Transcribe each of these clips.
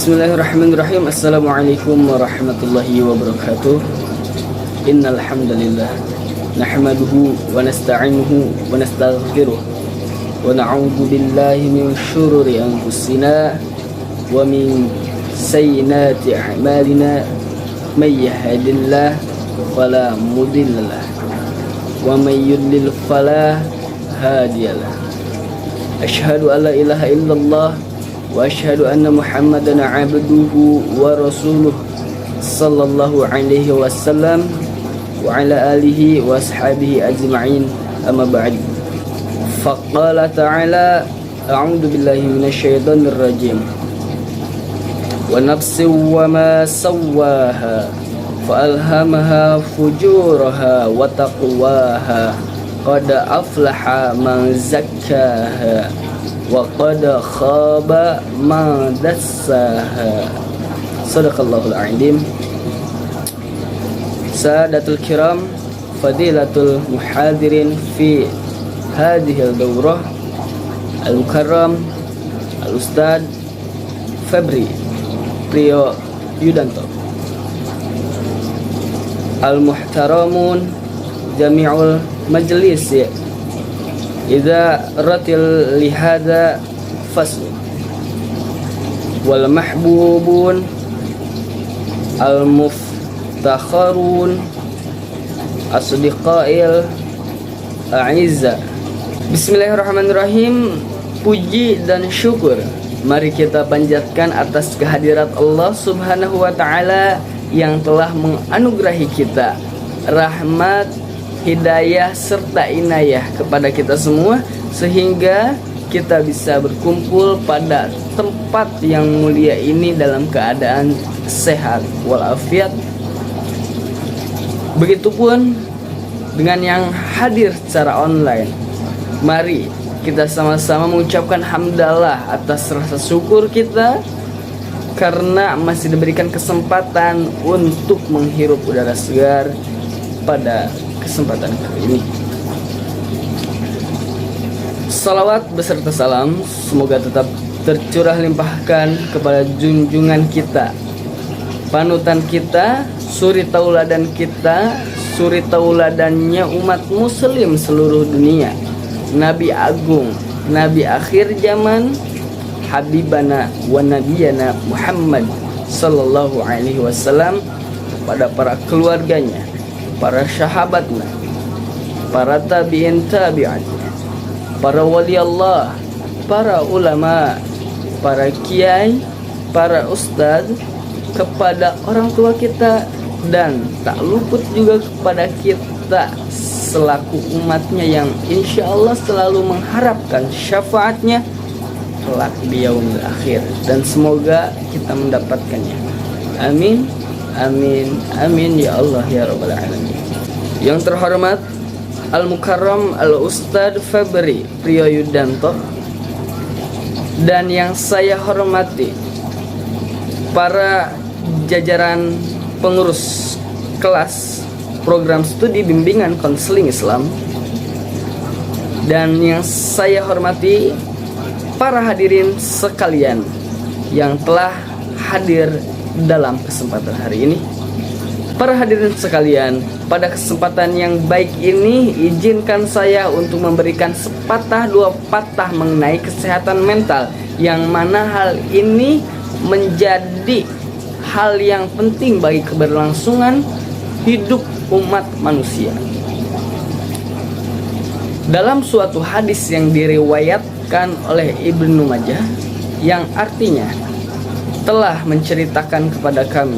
Bismillahirrahmanirrahim. Assalamualaikum warahmatullahi wabarakatuh. Innal hamdalillah nahmaduhu wa nasta'inuhu wa nastaghfiruh wa na'udzu billahi min syururi anfusina wa min sayyiati a'malina may yahdihillahu fala mudhillalah wa may yudlil fala hadiyalah. Asyhadu an la ilaha illallah wa asyhadu anna Muhammadan abduhu wa rasuluh sallallahu alaihi wasallam wa ala alihi wa ashabihi ajma'in, amma ba'd. Faqala ta'ala a'udzu billahi minasyaitonir rajim wa nafsin wa ma sawwaha fa alhamaha fujuraha wa taqwaha qad aflaha man zakkaha wa qad khaba man dassaha. Shadaqallahul a'lim. Sadatul kiram, fadilatul muhadirin fi hadhil dawrah, al-mukarram al-ustad Febri Priyo Yudanto, al-muhtaramun jami'ul majlis, idza ratil lihada fasl wal mahbubun al muftakharun asdiqail a'izza. Bismillahirrahmanirrahim. Puji dan syukur mari kita panjatkan atas kehadirat Allah Subhanahu wa taala yang telah menganugerahi kita rahmat, hidayah serta inayah kepada kita semua, sehingga kita bisa berkumpul pada tempat yang mulia ini dalam keadaan sehat walafiat. Begitupun dengan yang hadir secara online. Mari kita sama-sama mengucapkan hamdalah atas rasa syukur kita karena masih diberikan kesempatan untuk menghirup udara segar pada kesempatan kali ini. Salawat beserta salam semoga tetap tercurah limpahkan kepada junjungan kita, panutan kita, suri tauladan kita, suri tauladannya umat muslim seluruh dunia, Nabi Agung, Nabi akhir zaman, Habibana wa Nabiyana Muhammad sallallahu alaihi wasallam, kepada para keluarganya, para sahabatnya, para tabi'in tabi'atnya, para wali Allah, para ulama, para kiai, para ustadz, kepada orang tua kita, dan tak luput juga kepada kita selaku umatnya yang insya Allah selalu mengharapkan syafaatnya kelak di yaumil akhir, dan semoga kita mendapatkannya. Amin. Amin, amin ya Allah ya Rabbal alamin. Yang terhormat Al-Mukarram Al-Ustad Febri Priyo Yudanto, dan yang saya hormati para jajaran pengurus kelas program studi bimbingan konseling Islam, dan yang saya hormati para hadirin sekalian yang telah hadir dalam kesempatan hari ini. Para hadirin sekalian, pada kesempatan yang baik ini izinkan saya untuk memberikan sepatah dua patah mengenai kesehatan mental, yang mana hal ini menjadi hal yang penting bagi keberlangsungan hidup umat manusia. Dalam suatu hadis yang diriwayatkan oleh Ibnu Majah, yang artinya telah menceritakan kepada kami,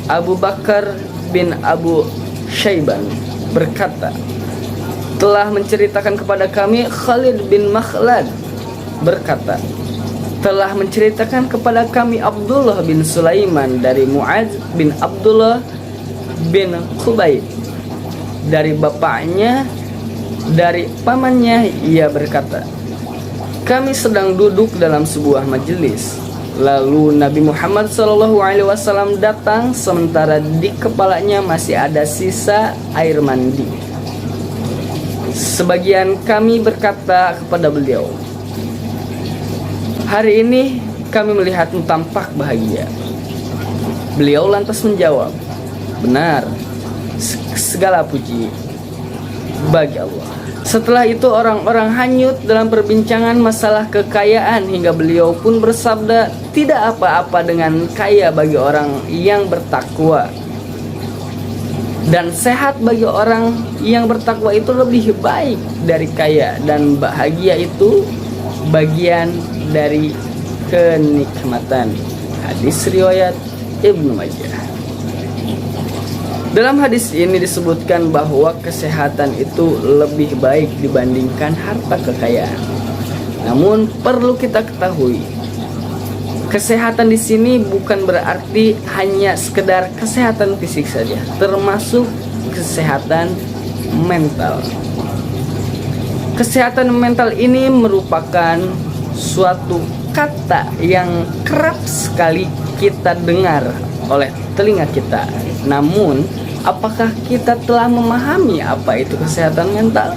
Abu Bakar bin Abu Syaiban berkata, telah menceritakan kepada kami Khalid bin Makhlad berkata, telah menceritakan kepada kami Abdullah bin Sulaiman dari Mu'adz bin Abdullah bin Khubayb dari bapaknya, dari pamannya. Ia berkata, kami sedang duduk dalam sebuah majelis, lalu Nabi Muhammad SAW datang, sementara di kepalanya masih ada sisa air mandi. Sebagian kami berkata kepada beliau, hari ini kami melihatmu tampak bahagia." Beliau lantas menjawab, "Benar, segala puji bagi Allah." Setelah itu orang-orang hanyut dalam perbincangan masalah kekayaan hingga beliau pun bersabda, "Tidak apa-apa dengan kaya bagi orang yang bertakwa. Dan sehat bagi orang yang bertakwa itu lebih baik dari kaya, dan bahagia itu bagian dari kenikmatan." Hadis riwayat Ibnu Majah. Dalam hadis ini disebutkan bahwa kesehatan itu lebih baik dibandingkan harta kekayaan. Namun perlu kita ketahui, kesehatan di sini bukan berarti hanya sekedar kesehatan fisik saja, termasuk kesehatan mental. Kesehatan mental ini merupakan suatu kata yang kerap sekali kita dengar oleh telinga kita. Namun, apakah kita telah memahami apa itu kesehatan mental?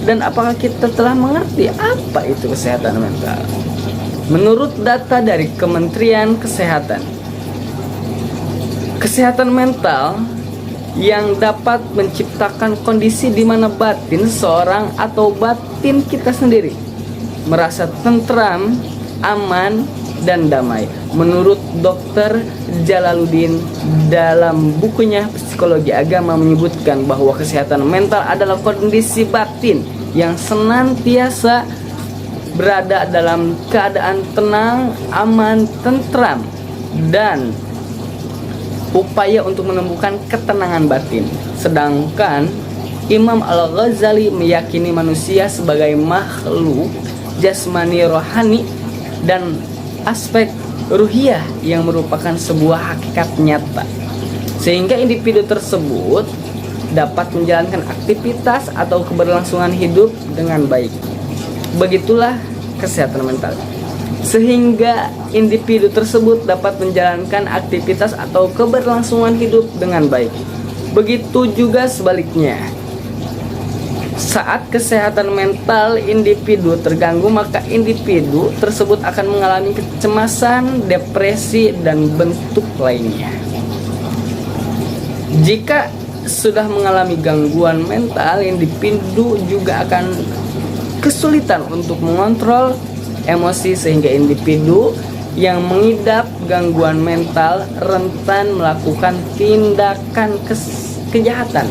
Dan apakah kita telah mengerti apa itu kesehatan mental? Menurut data dari Kementerian Kesehatan, kesehatan mental yang dapat menciptakan kondisi di mana batin seorang atau batin kita sendiri merasa tentram, aman, dan damai. Menurut Dr. Jalaluddin dalam bukunya Psikologi Agama menyebutkan bahwa kesehatan mental adalah kondisi batin yang senantiasa berada dalam keadaan tenang, aman, tentram, dan upaya untuk menemukan ketenangan batin. Sedangkan Imam Al-Ghazali meyakini manusia sebagai makhluk jasmani rohani dan aspek ruhiyah yang merupakan sebuah hakikat nyata, sehingga individu tersebut dapat menjalankan aktivitas atau keberlangsungan hidup dengan baik. Begitulah kesehatan mental, sehingga individu tersebut dapat menjalankan aktivitas atau keberlangsungan hidup dengan baik. Begitu juga sebaliknya, saat kesehatan mental individu terganggu, maka individu tersebut akan mengalami kecemasan, depresi, dan bentuk lainnya. Jika sudah mengalami gangguan mental, individu juga akan kesulitan untuk mengontrol emosi, sehingga individu yang mengidap gangguan mental rentan melakukan tindakan kejahatan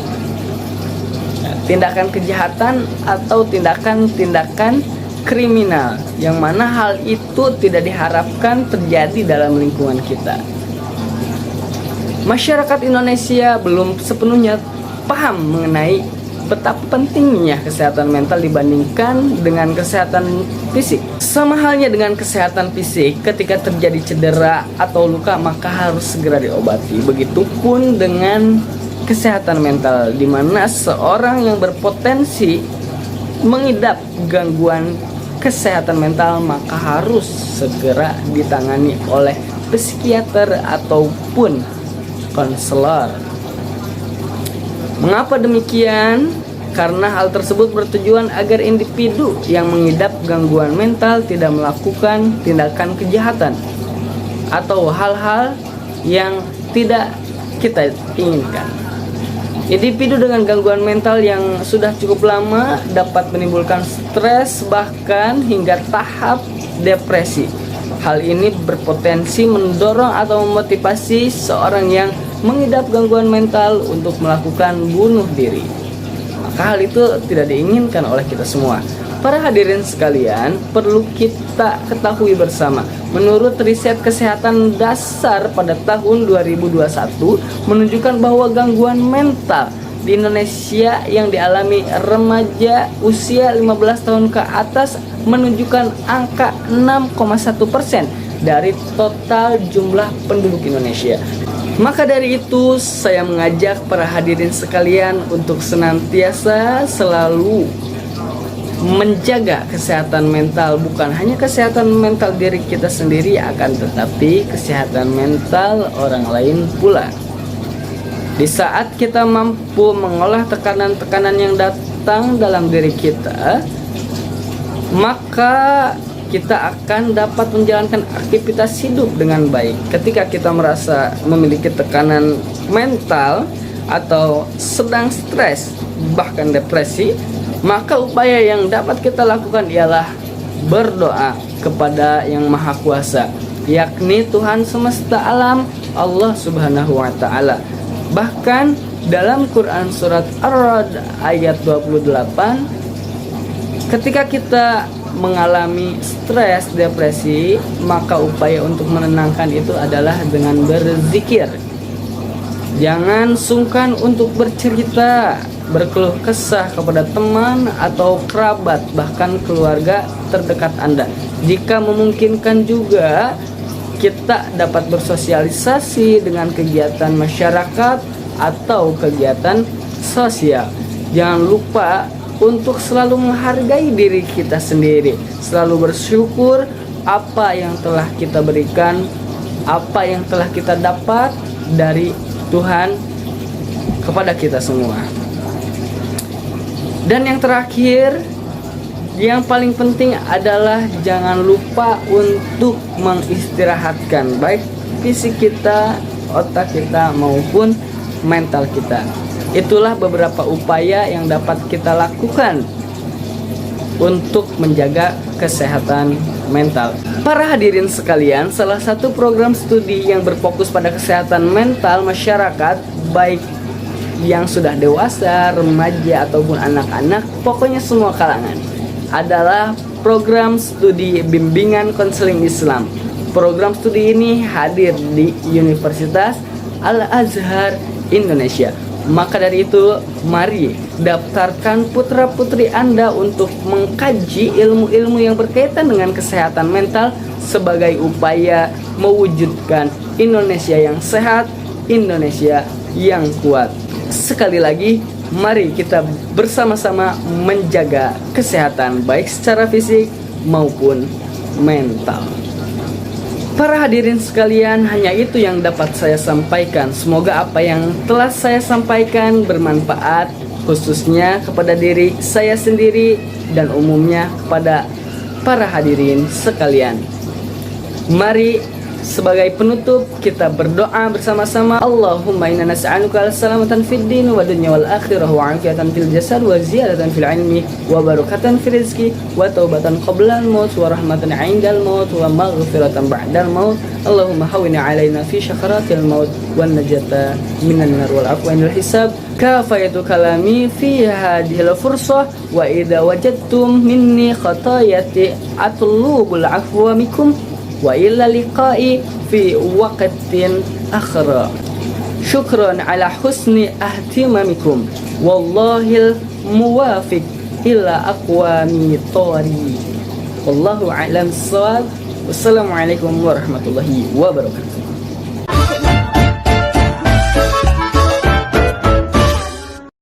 atau tindakan kriminal, yang mana hal itu tidak diharapkan terjadi dalam lingkungan kita. Masyarakat Indonesia belum sepenuhnya paham mengenai betapa pentingnya kesehatan mental dibandingkan dengan kesehatan fisik. Sama halnya dengan kesehatan fisik, ketika terjadi cedera atau luka maka harus segera diobati. Begitupun dengan kesehatan mental, di mana seorang yang berpotensi mengidap gangguan kesehatan mental maka harus segera ditangani oleh psikiater ataupun konselor. Mengapa demikian? Karena hal tersebut bertujuan agar individu yang mengidap gangguan mental tidak melakukan tindakan kejahatan atau hal-hal yang tidak kita inginkan. Individu dengan gangguan mental yang sudah cukup lama dapat menimbulkan stres, bahkan hingga tahap depresi. Hal ini berpotensi mendorong atau memotivasi seorang yang mengidap gangguan mental untuk melakukan bunuh diri. Maka hal itu tidak diinginkan oleh kita semua. Para hadirin sekalian, perlu kita ketahui bersama, menurut riset kesehatan dasar pada tahun 2021 menunjukkan bahwa gangguan mental di Indonesia yang dialami remaja usia 15 tahun ke atas menunjukkan angka 6,1% dari total jumlah penduduk Indonesia. Maka dari itu, saya mengajak para hadirin sekalian untuk senantiasa selalu menjaga kesehatan mental, bukan hanya kesehatan mental diri kita sendiri, akan tetapi kesehatan mental orang lain pula. Di saat kita mampu mengolah tekanan-tekanan yang datang dalam diri kita, maka kita akan dapat menjalankan aktivitas hidup dengan baik. Ketika kita merasa memiliki tekanan mental atau sedang stres, bahkan depresi, maka upaya yang dapat kita lakukan ialah berdoa kepada Yang Maha Kuasa, yakni Tuhan semesta alam, Allah Subhanahu wa taala. Bahkan dalam Quran surat Ar-Ra'd ayat 28, ketika kita mengalami stres, depresi, maka upaya untuk menenangkan itu adalah dengan berzikir. Jangan sungkan untuk bercerita, berkeluh kesah kepada teman atau kerabat, bahkan keluarga terdekat Anda. Jika memungkinkan juga, kita dapat bersosialisasi dengan kegiatan masyarakat atau kegiatan sosial. Jangan lupa untuk selalu menghargai diri kita sendiri, selalu bersyukur apa yang telah kita berikan, apa yang telah kita dapat dari Tuhan kepada kita semua. Dan yang terakhir, yang paling penting adalah jangan lupa untuk mengistirahatkan baik fisik kita, otak kita maupun mental kita. Itulah beberapa upaya yang dapat kita lakukan untuk menjaga kesehatan mental. Para hadirin sekalian, salah satu program studi yang berfokus pada kesehatan mental masyarakat, baik yang sudah dewasa, remaja ataupun anak-anak, pokoknya semua kalangan, adalah program studi bimbingan konseling Islam. Program studi ini hadir di Universitas Al-Azhar Indonesia. Maka dari itu, mari daftarkan putra-putri Anda untuk mengkaji ilmu-ilmu yang berkaitan dengan kesehatan mental sebagai upaya mewujudkan Indonesia yang sehat, Indonesia yang kuat. Sekali lagi, mari kita bersama-sama menjaga kesehatan baik secara fisik maupun mental. Para hadirin sekalian, hanya itu yang dapat saya sampaikan. Semoga apa yang telah saya sampaikan bermanfaat, khususnya kepada diri saya sendiri dan umumnya kepada para hadirin sekalian. Mari sebagai penutup kita berdoa bersama-sama. Allahumma inna nas'aluka al-salamatan fid din wa dunya wal akhirah wa afiatan fil jasad wa ziyadatan fil ilmi wa barakatan fil rizqi wa taubatan qabla al-maut wa rahmatan 'indal maut wa maghfiratan ba'dal maut. Allahumma hawwina 'alaina fi syakaratil maut wan najata minan nar wal afwa indal hisab. Kafayatu kalami fi hadhil fursah wa idza wajadtum minni khatayati atlubul afwa minkum wa illa liqa'i fi waqtin akhra. Syukran ala husni ahtimamikum wallahil muwafiq ila aqwami thari. Wallahu a'lam bissawab. Wassalamualaikum warahmatullahi wabarakatuh.